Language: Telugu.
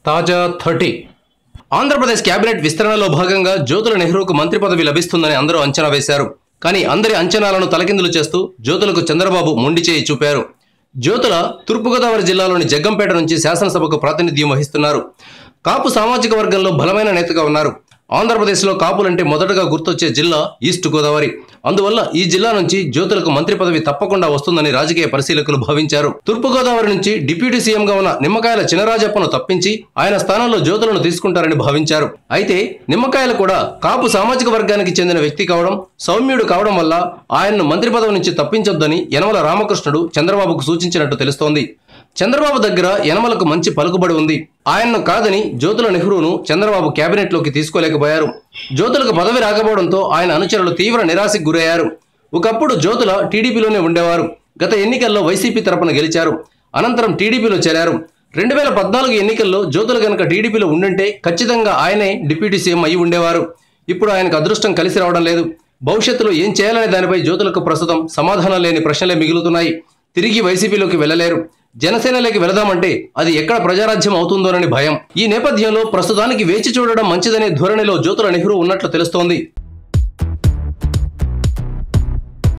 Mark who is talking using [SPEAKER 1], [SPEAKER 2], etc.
[SPEAKER 1] తాజా 30 ఆంధ్రప్రదేశ్ కేబినెట్ విస్తరణలో భాగంగా జ్యోతుల నెహ్రూకు మంత్రి పదవి లభిస్తుందని అందరూ అంచనా వేశారు. కానీ అందరి అంచనాలను తలకిందులు చేస్తూ జ్యోతులకు చంద్రబాబు మొండి చేయి చూపారు. జ్యోతుల తూర్పుగోదావరి జిల్లాలోని జగ్గంపేట నుంచి శాసనసభకు ప్రాతినిధ్యం వహిస్తున్నారు. కాపు సామాజిక వర్గంలో బలమైన నేతగా ఉన్నారు. ఆంధ్రప్రదేశ్లో కాపులంటే మొదటగా గుర్తొచ్చే జిల్లా ఈస్ట్ గోదావరి. అందువల్ల ఈ జిల్లా నుంచి జ్యోతులకు మంత్రి పదవి తప్పకుండా వస్తుందని రాజకీయ పరిశీలకులు భావించారు. తూర్పుగోదావరి నుంచి డిప్యూటీ సీఎంగా ఉన్న నిమ్మకాయల చినరాజప్పను తప్పించి ఆయన స్థానంలో జ్యోతులను తీసుకుంటారని భావించారు. అయితే నిమ్మకాయలు కూడా కాపు సామాజిక వర్గానికి చెందిన వ్యక్తి కావడం, సౌమ్యుడు కావడం వల్ల ఆయన్ను మంత్రి పదవి నుంచి తప్పించొద్దని యనమల రామకృష్ణుడు చంద్రబాబుకు సూచించినట్టు తెలుస్తోంది. చంద్రబాబు దగ్గర యనమలకు మంచి పలుకుబడి ఉంది. ఆయన్ను కాదని జ్యోతుల నెహ్రూను చంద్రబాబు కేబినెట్లోకి తీసుకోలేకపోయారు. జ్యోతులకు పదవి రాకపోవడంతో ఆయన అనుచరులు తీవ్ర నిరాశకు గురయ్యారు. ఒకప్పుడు జ్యోతుల టీడీపీలోనే ఉండేవారు. గత ఎన్నికల్లో వైసీపీ తరపున గెలిచారు. అనంతరం టీడీపీలో చేరారు. 2014 ఎన్నికల్లో జ్యోతులు గనక టీడీపీలో ఉండుంటే ఖచ్చితంగా ఆయనే డిప్యూటీ సీఎం అయి ఉండేవారు. ఇప్పుడు ఆయనకు అదృష్టం కలిసి రావడం లేదు. భవిష్యత్తులో ఏం చేయాలనే దానిపై జ్యోతులకు ప్రస్తుతం సమాధానం లేని ప్రశ్నలే మిగులుతున్నాయి. తిరిగి వైసీపీలోకి వెళ్లలేరు. జనసేనలోకి వెళదామంటే అది ఎక్కడ ప్రజారాజ్యం అవుతుందోనని భయం. ఈ నేపథ్యంలో ప్రస్తుతానికి వేచి చూడడం మంచిదనే ధోరణిలో జ్యోతుల నెహ్రూ ఉన్నట్లు తెలుస్తోంది.